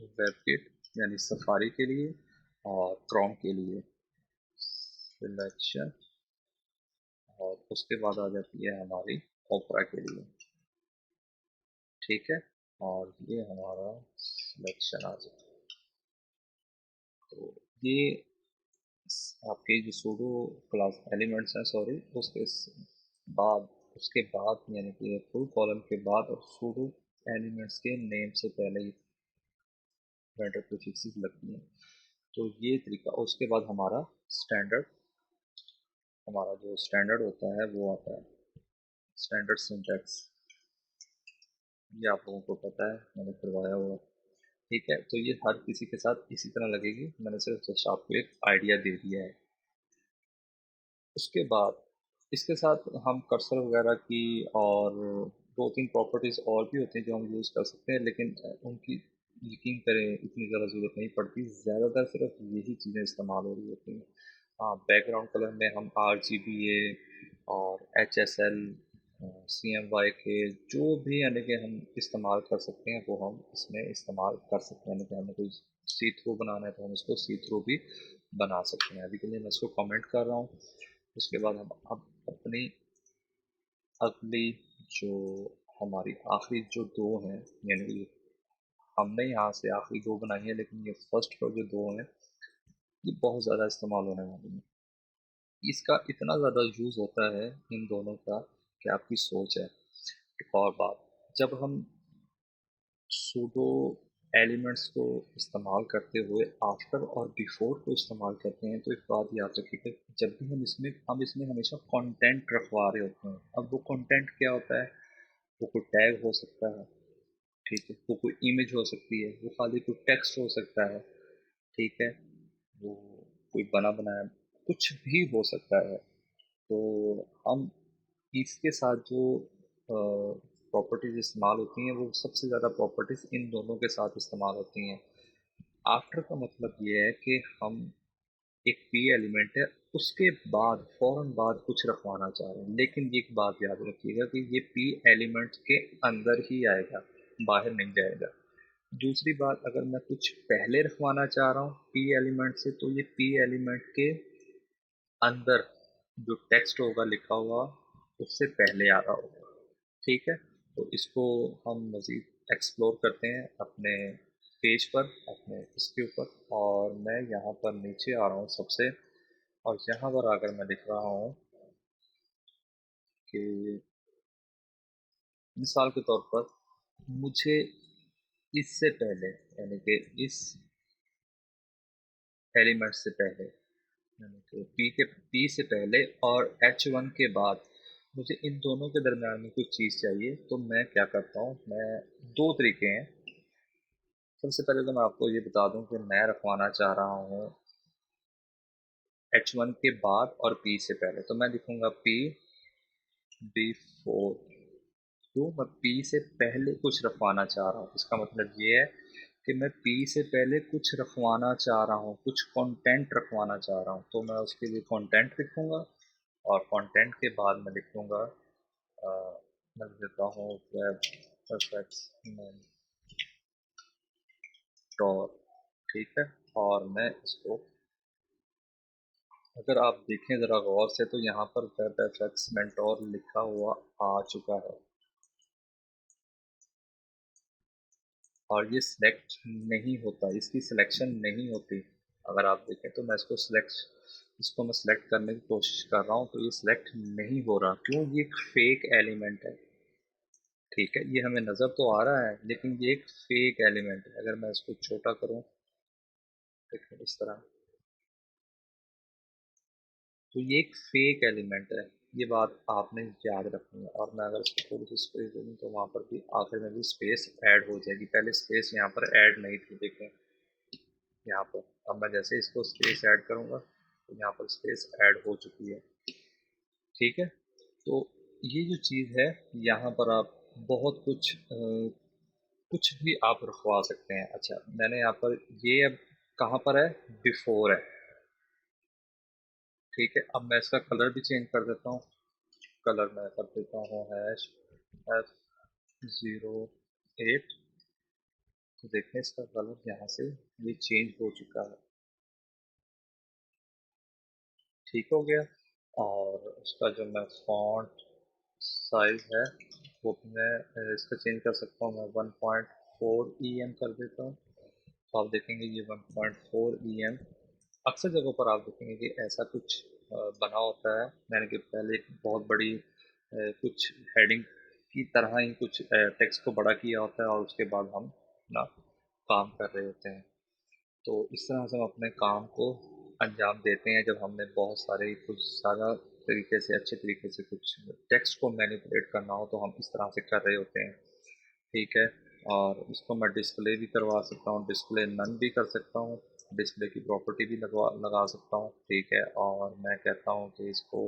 वेबकिट यानी सफारी के लिए, और क्रोम के लिए सिलेक्शन, और उसके बाद आ जाती है हमारी ओपरा के लिए। ठीक है, और ये हमारा सिलेक्शन आ जाए। तो ये आपके जो सूडो क्लास एलिमेंट्स हैं, सॉरी, बाद उसके बाद यानी कि फुल कॉलम के बाद और सूडो एलिमेंट्स के नेम से पहले ही वेक्टर प्रीफिक्सेस लगती हैं। तो ये तरीका। उसके बाद हमारा जो स्टैंडर्ड होता है वो आता है स्टैंडर्ड सिंटैक्स। ये आप लोगों को पता है, मैंने करवाया हुआ। ठीक है, तो ये हर किसी के साथ इसी तरह लगेगी। मैंने सिर्फ जस्ट आपको एक आइडिया दे दिया है। उसके बाद इसके साथ हम कर्सर वगैरह की और दो तीन प्रॉपर्टीज़ और भी होती हैं जो हम यूज़ कर सकते हैं, लेकिन उनकी यकीन करें इतनी ज़्यादा ज़रूरत नहीं पड़ती। ज़्यादातर सिर्फ यही चीज़ें इस्तेमाल हो रही होती हैं। हाँ, बैकग्राउंड कलर में हम RGBA और HSL, CMYK जो भी यानी कि हम इस्तेमाल कर सकते हैं वो हम इसमें इस्तेमाल कर सकते हैं। यानी कि हमें कोई सी थ्रू बनाना है तो हम इसको सी थ्रू भी बना सकते हैं। अभी के लिए मैं इसको कमेंट कर रहा हूँ। उसके बाद हम अब अपनी अगली जो हमारी आखिरी जो दो हैं, यानी कि हमने यहाँ से आखिरी दो बनाई है, लेकिन ये फर्स्ट पर जो दो हैं ये बहुत ज़्यादा इस्तेमाल होने वाली हैं। इसका इतना ज़्यादा यूज़ होता है इन दोनों का कि आपकी सोच है। एक और बात, जब हम सूडो एलिमेंट्स को इस्तेमाल करते हुए आफ्टर और बिफोर को इस्तेमाल करते हैं, तो एक बात याद रखिएगा, जब भी हम इसमें हमेशा कंटेंट रखवा रहे होते हैं। अब वो कंटेंट क्या होता है? वो कोई टैग हो सकता है, ठीक है, वो कोई इमेज हो सकती है, वो खाली कोई टेक्स्ट हो सकता है, ठीक है, वो कोई बना बनाया कुछ भी हो सकता है। तो हम इसके साथ जो प्रॉपर्टीज इस्तेमाल होती हैं वो सबसे ज़्यादा प्रॉपर्टीज इन दोनों के साथ इस्तेमाल होती हैं। आफ्टर का मतलब ये है कि हम एक पी एलिमेंट है, उसके बाद फौरन बाद कुछ रखवाना चाह रहे हैं, लेकिन ये एक बात याद रखिएगा कि ये पी एलिमेंट के अंदर ही आएगा, बाहर नहीं जाएगा। दूसरी बात, अगर मैं कुछ पहले रखवाना चाह रहा हूँ पी एलिमेंट से, तो ये पी एलिमेंट के अंदर जो टेक्स्ट होगा लिखा हुआ उससे पहले आ रहा होगा। ठीक है, तो इसको हम मज़ीद एक्सप्लोर करते हैं अपने पेज पर, अपने इसके ऊपर। और मैं यहाँ पर नीचे आ रहा हूँ सबसे, और यहाँ पर आकर मैं लिख रहा हूँ कि मिसाल के तौर पर मुझे इससे पहले यानी कि इस एलिमेंट से पहले यानी कि पी से पहले और H1 के बाद मुझे इन दोनों के दरम्यान में कुछ चीज़ चाहिए, तो मैं क्या करता हूँ, मैं दो तरीके हैं। सबसे पहले तो मैं आपको ये बता दूं कि मैं रखवाना चाह रहा हूँ H1 के बाद और P से पहले, तो मैं लिखूंगा P बिफोर। क्यों मैं P से पहले कुछ रखवाना चाह रहा हूँ, इसका मतलब ये है कि मैं P से पहले कुछ रखवाना चाह रहा हूँ, कुछ कंटेंट रखवाना चाह रहा हूँ, तो मैं उसके लिए कंटेंट लिखूंगा। और कंटेंट के बाद मैं लिखूंगा मैं देता हूँ वेब एफएक्स मेंटोर। ठीक है, और मैं इसको, अगर आप देखें ज़रा गौर से, तो यहाँ पर वेब एफएक्स मेंटोर लिखा हुआ आ चुका है, और ये सिलेक्ट नहीं होता, इसकी सिलेक्शन नहीं होती। अगर आप देखें तो इसको मैं सिलेक्ट करने की कोशिश कर रहा हूँ, तो ये सिलेक्ट नहीं हो रहा। क्यों? ये एक फेक एलिमेंट है। ठीक है, ये हमें नज़र तो आ रहा है, लेकिन ये एक फेक एलिमेंट है। अगर मैं इसको छोटा करूँ, देखिए इस तरह, तो ये एक फेक एलिमेंट है। ये बात आपने याद रखनी है। और मैं अगर इसको थोड़ी सी स्पेस दे दूँ तो वहाँ पर भी आखिर में भी स्पेस ऐड हो जाएगी। पहले स्पेस यहाँ पर ऐड नहीं थी, देखें यहाँ पर। अब मैं जैसे इसको स्पेस ऐड करूँगा तो यहाँ पर स्पेस ऐड हो चुकी है। ठीक है, तो ये जो चीज़ है, यहाँ पर आप बहुत कुछ कुछ भी आप रखवा सकते हैं। अच्छा, मैंने यहाँ पर ये अब कहाँ पर है, बिफोर है। ठीक है, अब मैं इसका कलर भी चेंज कर देता हूँ। कलर मैं कर देता हूँ F08। तो देखें इसका कलर यहाँ से ये चेंज हो चुका है। ठीक हो गया। और उसका जो मैं फॉन्ट साइज है वो भी मैं इसका चेंज कर सकता हूँ। मैं 1.4 EM कर देता हूँ। तो आप देखेंगे ये 1.4 EM। अक्सर जगहों पर आप देखेंगे कि ऐसा कुछ बना होता है, यानी कि पहले एक बहुत बड़ी कुछ हेडिंग की तरह ही कुछ टेक्स्ट को बड़ा किया होता है और उसके बाद हम अपना काम कर रहे होते हैं। तो इस तरह से हम अपने काम को अंजाम देते हैं। जब हमने बहुत सारे कुछ ज़्यादा तरीके से, अच्छे तरीके से कुछ टेक्स्ट को मैनिपुलेट करना हो तो हम इस तरह से कर रहे होते हैं। ठीक है, और इसको मैं डिस्प्ले भी करवा सकता हूँ, डिस्प्ले नन भी कर सकता हूँ, डिस्प्ले की प्रॉपर्टी भी लगा सकता हूँ। ठीक है, और मैं कहता हूँ कि इसको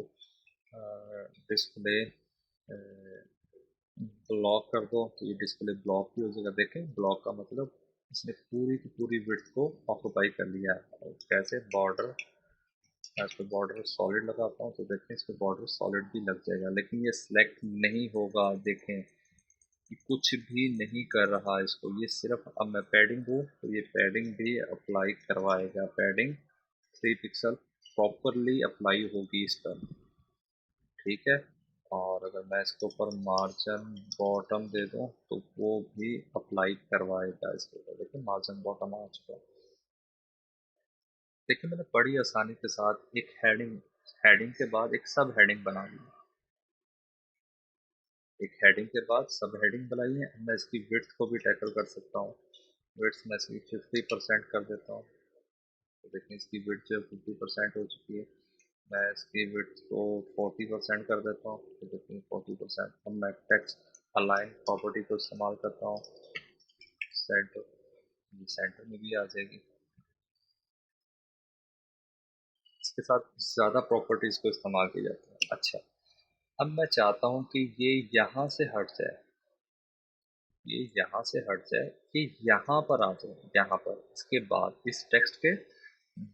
डिस्प्ले ब्लॉक कर दो तो ये डिस्प्ले ब्लॉक भी हो जाएगा। देखें, ब्लॉक का मतलब इसने पूरी की पूरी विड्थ को ऑक्यूपाई कर लिया है। और कैसे, बॉर्डर, मैं इस पर बॉर्डर सॉलिड लगाता हूँ तो देखें इस पर बॉर्डर सॉलिड भी लग जाएगा, लेकिन ये सिलेक्ट नहीं होगा। देखें ये कुछ भी नहीं कर रहा इसको, ये सिर्फ, अब मैं पैडिंग दूँ तो ये पैडिंग भी अप्लाई करवाएगा। पैडिंग 3 पिक्सल प्रॉपरली अप्लाई होगी इस पर। ठीक है, और अगर मैं इसके ऊपर मार्जिन बॉटम दे दूं तो वो भी अप्लाई करवाएगा इसके ऊपर। देखिए मार्जिन बॉटम आ चुका है। देखिए मैंने बड़ी आसानी के साथ एक हेडिंग, हेडिंग के बाद एक सब हेडिंग बना ली। एक हेडिंग के बाद सब हेडिंग बनाई है। मैं इसकी विड्थ को भी टैकल कर सकता हूँ। विड्थ मैं इसकी 50% कर देता हूँ। तो देखिए इसकी विड्थ जो 50% हो चुकी है। मैं इसकी विड्थ को 40% कर देता हूँ। तो देखिए 40%। अब मैं टेक्स्ट अलाइन प्रॉपर्टी को इस्तेमाल करता हूँ। सेंटर, ये सेंटर में भी आ जाएगी। इसके साथ ज़्यादा प्रॉपर्टीज़ को इस्तेमाल किया जाता है। अच्छा, अब मैं चाहता हूँ कि ये यहाँ से हट जाए, ये यहाँ से हट जाए, ये यहाँ पर आ जाए, यहाँ पर इसके बाद, इस टेक्स्ट के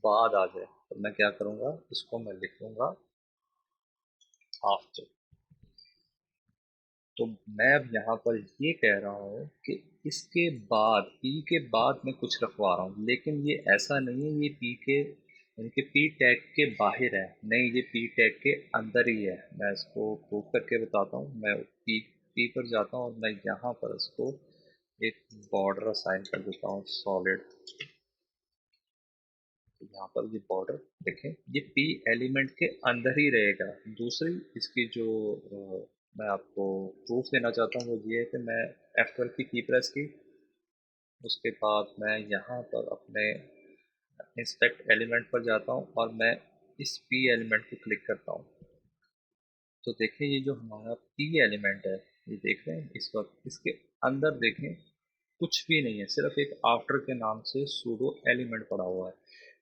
बाद आ जाए। तो मैं क्या करूँगा, इसको मैं लिख लूँगा आफ्टर। तो मैं अब यहाँ पर ये कह रहा हूँ कि इसके बाद, पी के बाद मैं कुछ रखवा रहा हूँ, लेकिन ये ऐसा नहीं है ये पी के, यानी कि पी टैग के बाहर है, नहीं, ये पी टैग के अंदर ही है। मैं इसको प्रूव करके बताता हूँ। मैं पी पी पर जाता हूँ और मैं यहाँ पर इसको एक बॉर्डर असाइन कर देता हूँ सॉलिड। तो यहाँ पर ये बॉर्डर देखें, ये पी एलिमेंट के अंदर ही रहेगा। दूसरी इसकी जो मैं आपको प्रूफ देना चाहता हूँ वो ये है कि मैं F12 की प्रेस की, उसके बाद मैं यहाँ पर अपने इंस्पेक्ट एलिमेंट पर जाता हूँ और मैं इस पी एलिमेंट को क्लिक करता हूँ। तो देखें ये जो हमारा पी एलिमेंट है, ये देख रहे हैं इस वक्त, इसके अंदर देखें कुछ भी नहीं है, सिर्फ एक आफ्टर के नाम से सूडो एलिमेंट पड़ा हुआ है।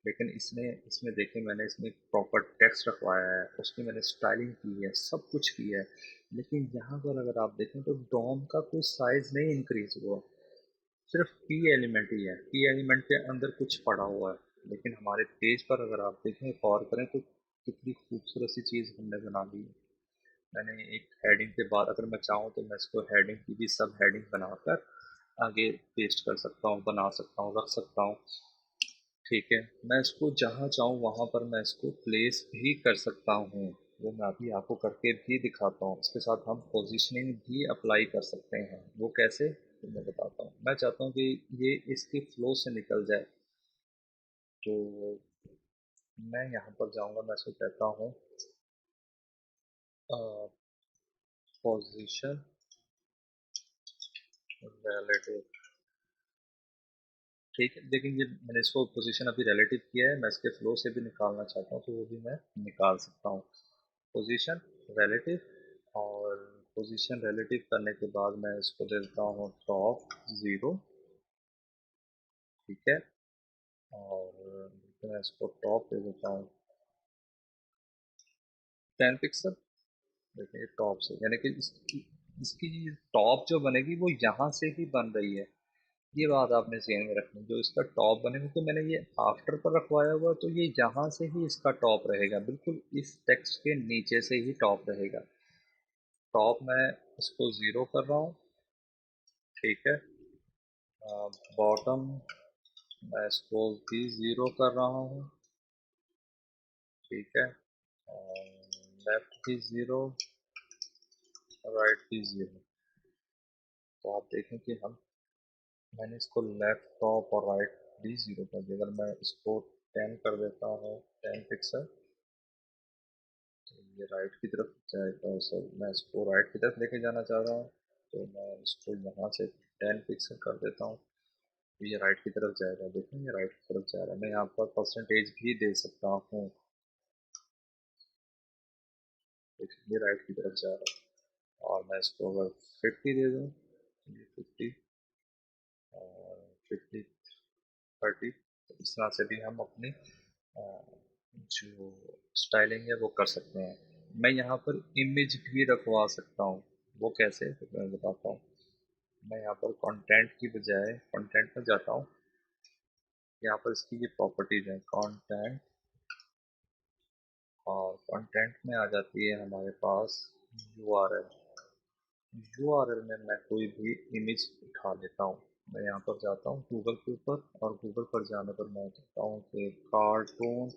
लेकिन इसने, इसमें देखें मैंने इसमें प्रॉपर टेक्स्ट रखवाया है, उसकी मैंने स्टाइलिंग की है, सब कुछ किया है। लेकिन यहाँ पर अगर आप देखें तो डॉम का कोई साइज नहीं इंक्रीज हुआ, सिर्फ पी एलिमेंट ही है। पी एलिमेंट के अंदर कुछ पड़ा हुआ है। लेकिन हमारे पेज पर अगर आप देखें, गौर करें तो कितनी खूबसूरत सी चीज़ हमने बना दी है। मैंने एक हेडिंग के बाद, अगर मैं चाहूँ तो मैं इसको हेडिंग की भी सब हेडिंग बनाकर आगे पेस्ट कर सकता हूँ, बना सकता हूँ, रख सकता हूँ। ठीक है, मैं इसको जहाँ चाहूँ वहाँ पर मैं इसको प्लेस भी कर सकता हूँ। वो मैं अभी आपको करके भी दिखाता हूँ। इसके साथ हम पोजीशनिंग भी अप्लाई कर सकते हैं। वो कैसे, तो मैं बताता हूँ। मैं चाहता हूँ कि ये इसके फ्लो से निकल जाए, तो मैं यहाँ पर जाऊँगा, मैं इसको कहता हूँ पोजीशन रिलेटिव। ठीक है, लेकिन ये मैंने इसको पोजीशन अभी रिलेटिव किया है, मैं इसके फ्लो से भी निकालना चाहता हूँ तो वो भी मैं निकाल सकता हूँ। पोजीशन रिलेटिव, और पोजीशन रिलेटिव करने के बाद मैं इसको दे देता हूँ टॉप 0। ठीक है, और मैं इसको टॉप दे देता हूँ 10 पिक्सल। देखिए टॉप से, यानी कि इसकी इसकी टॉप जो बनेगी वो यहाँ से ही बन रही है। ये बात आपने ध्यान में रखनी, जो इसका टॉप बनेगा, तो मैंने ये आफ्टर पर रखवाया हुआ, तो ये यहाँ से ही इसका टॉप रहेगा, बिल्कुल इस टेक्स्ट के नीचे से ही टॉप रहेगा। टॉप मैं इसको 0 कर रहा हूँ। ठीक है, बॉटम मैं इसको भी 0 कर रहा हूँ। ठीक है, लेफ्ट भी 0, राइट भी 0। तो आप देखें कि मैंने इसको लेफ्ट टॉप और राइट भी 0 कर दिया। अगर मैं इसको 10 कर देता हूँ, 10 पिक्सल, तो ये राइट की तरफ जाएगा। सर मैं इसको राइट की तरफ लेके जाना चाह रहा हूँ, तो मैं इसको यहाँ से 10 पिक्सल कर देता हूँ, तो ये राइट की तरफ जाएगा। देखें ये राइट की तरफ जा रहा है। मैं यहाँ पर परसेंटेज भी दे सकता हूँ, देखिए ये राइट की तरफ जा रहा है। और मैं इसको अगर 50 दे दूँ, ये 50 और 50 30, तो इस तरह से भी हम अपनी जो स्टाइलिंग है वो कर सकते हैं। मैं यहाँ पर इमेज भी रखवा सकता हूँ। वो कैसे, तो मैं बताता हूँ। मैं यहाँ पर कंटेंट की बजाय कंटेंट में जाता हूँ। यहाँ पर इसकी ये प्रॉपर्टीज है कंटेंट, और कंटेंट में आ जाती है हमारे पास यूआरएल। यूआरएल में मैं कोई भी इमेज उठा लेता हूँ। मैं यहाँ पर जाता हूँ गूगल के ऊपर, और गूगल पर जाने पर मैं कहता हूँ कि कार्टून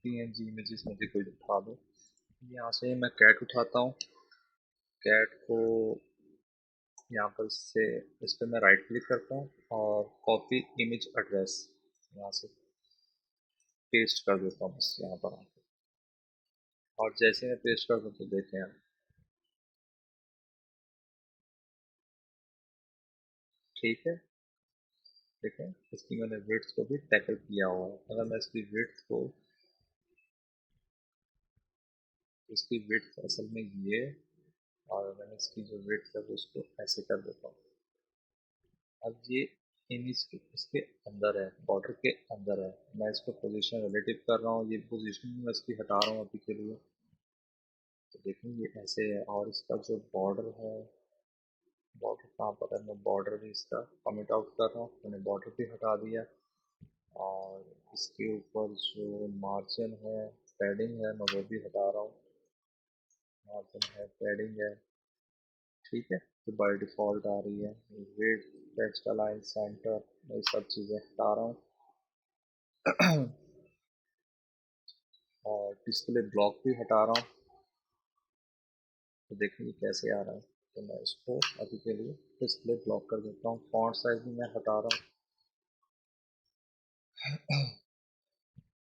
पीएनजी इमेजेस मुझे कोई उठा दो। यहाँ से मैं कैट उठाता हूँ। कैट को यहाँ पर से इस पर मैं राइट क्लिक करता हूँ, और कॉपी इमेज एड्रेस यहाँ से पेस्ट कर देता हूँ बस यहाँ पर आके। और जैसे मैं पेस्ट कर दूँ, तो देखें आप, ठीक है। देखें इसकी मैंने विड्थ को भी टैकल किया हुआ है। अगर मैं इसकी विड्थ असल में ये, और मैंने इसकी जो विड्थ है वो उसको ऐसे कर देता हूँ। अब ये इमेज इसके अंदर है, बॉर्डर के अंदर है। मैं इसको पोजीशन रिलेटिव कर रहा हूँ, ये पोजीशन मैं इसकी हटा रहा हूँ अभी के लिए। तो देखें ये ऐसे है, और इसका जो बॉर्डर है, बॉर्डर कहाँ पर है, मैं बॉर्डर भी इसका कमिट आउट कर रहा हूँ। मैंने बॉर्डर भी हटा दिया, और इसके ऊपर जो मार्जिन है, पैडिंग है, मैं वो भी हटा रहा हूँ। मार्जिन है, पैडिंग है, ठीक है, तो बाय डिफ़ॉल्ट आ रही है। वेट, टेक्स्ट अलाइन, सेंटर, मैं ये सब चीज़ें हटा रहा हूँ। और डिस्प्ले ब्लॉक भी हटा रहा हूँ। तो देखिए कैसे आ रहा है। तो मैं इसको अभी के लिए डिस्प्ले ब्लॉक कर देता हूँ। फॉन्ट साइज भी मैं हटा रहा हूँ,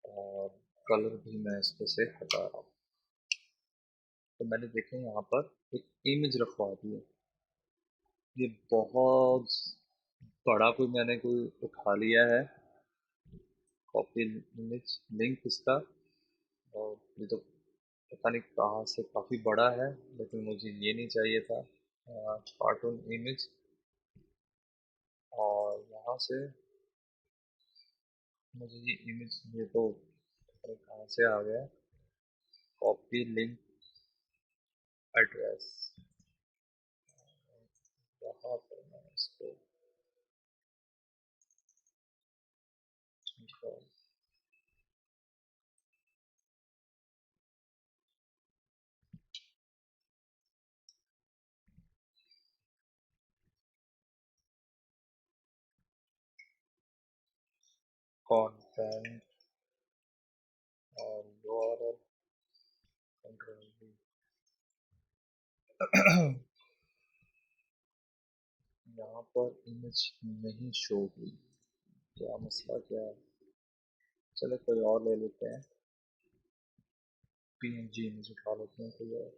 और कलर भी मैं इसको से हटा रहा हूँ। तो मैंने देखें यहाँ पर एक इमेज रखवा दी है। ये बहुत बड़ा कोई उठा लिया है, कॉपी इमेज लिंक इसका, और ये तो पता नहीं कहाँ से काफ़ी बड़ा है, लेकिन मुझे ये नहीं चाहिए था। कार्टून इमेज, और यहाँ से मुझे ये इमेज, ये तो पता नहीं कहाँ से आ गया, कॉपी लिंक एड्रेस, यहाँ पर मैं इसको कंटेंट और यूआरएल कंट्रोल, यहाँ पर इमेज नहीं शो हुई, क्या मसला क्या है। चलो कोई और ले लेते हैं, पीएनजी इमेज उठा लेते हैं कोई और।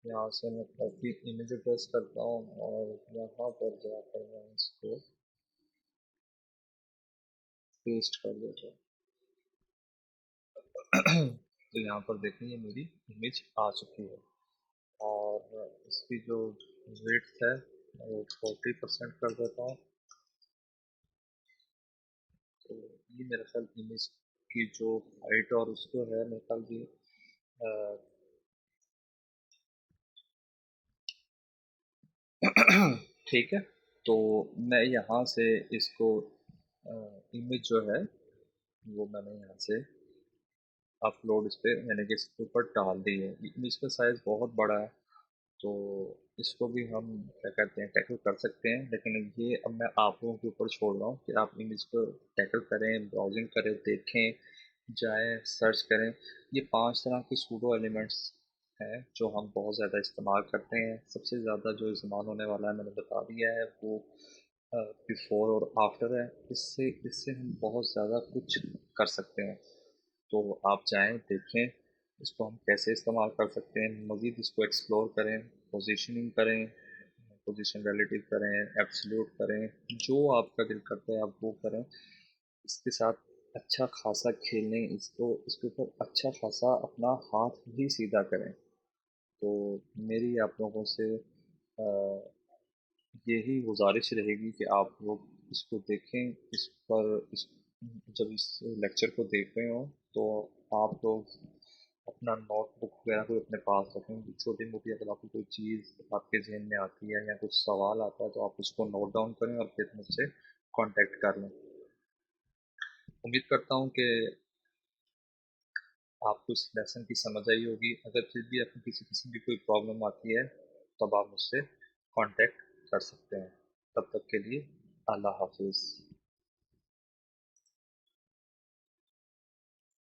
यहाँ से मैं कॉपी इमेज प्रेस करता हूँ, और यहाँ पर जाकर मैं इसको पेस्ट कर देता हूँ। तो यहाँ पर देखें ये मेरी इमेज आ चुकी है, और इसकी जो विड्थ है वो 40% कर देता हूँ। तो ये मेरे ख्याल इमेज की जो हाइट और उसको है मेरे ख्याल ये ठीक है। तो मैं यहाँ से इसको इमेज जो है वो मैंने यहाँ से अपलोड इस पे यानी कि इसके ऊपर डाल दी है। इमेज का साइज़ बहुत बड़ा है, तो इसको भी हम क्या कहते हैं टैकल कर सकते हैं, लेकिन ये अब मैं आप लोगों के ऊपर छोड़ रहा हूँ कि आप इमेज को टैकल करें, ब्राउजिंग करें, देखें, जाएं, सर्च करें। ये 5 तरह के सूडो एलिमेंट्स हैं जो हम बहुत ज़्यादा इस्तेमाल करते हैं। सबसे ज़्यादा जो इस्तेमाल होने वाला है मैंने बता दिया है, वो बिफोर और आफ्टर है। इससे इससे हम बहुत ज़्यादा कुछ कर सकते हैं। तो आप जाएं, देखें इसको हम कैसे इस्तेमाल कर सकते हैं, मज़ीद इसको एक्सप्लोर करें, पोजीशनिंग करें, पोजीशन रिलेटिव करें, एब्सोल्यूट करें, जो आपका दिल करता है आप वो करें। इसके साथ अच्छा खासा खेलें, इसके ऊपर अच्छा खासा अपना हाथ भी सीधा करें। तो मेरी आप लोगों से यही गुजारिश रहेगी कि आप लोग इसको देखें, इस पर इस जब इस लेक्चर को देख रहे हो तो आप लोग अपना नोटबुक वगैरह कोई अपने पास रखें। छोटी मोटी अगर आपको कोई चीज़ आपके जहन में आती है या कुछ सवाल आता है तो आप उसको नोट डाउन करें और फिर मुझसे कांटेक्ट कर लें। उम्मीद करता हूँ कि आपको इस लेसन की समझ आई होगी। अगर फिर भी आपको किसी किस्म की कोई प्रॉब्लम आती है तब आप मुझसे कांटेक्ट कर सकते हैं। तब तक के लिए अल्लाह हाफिज़।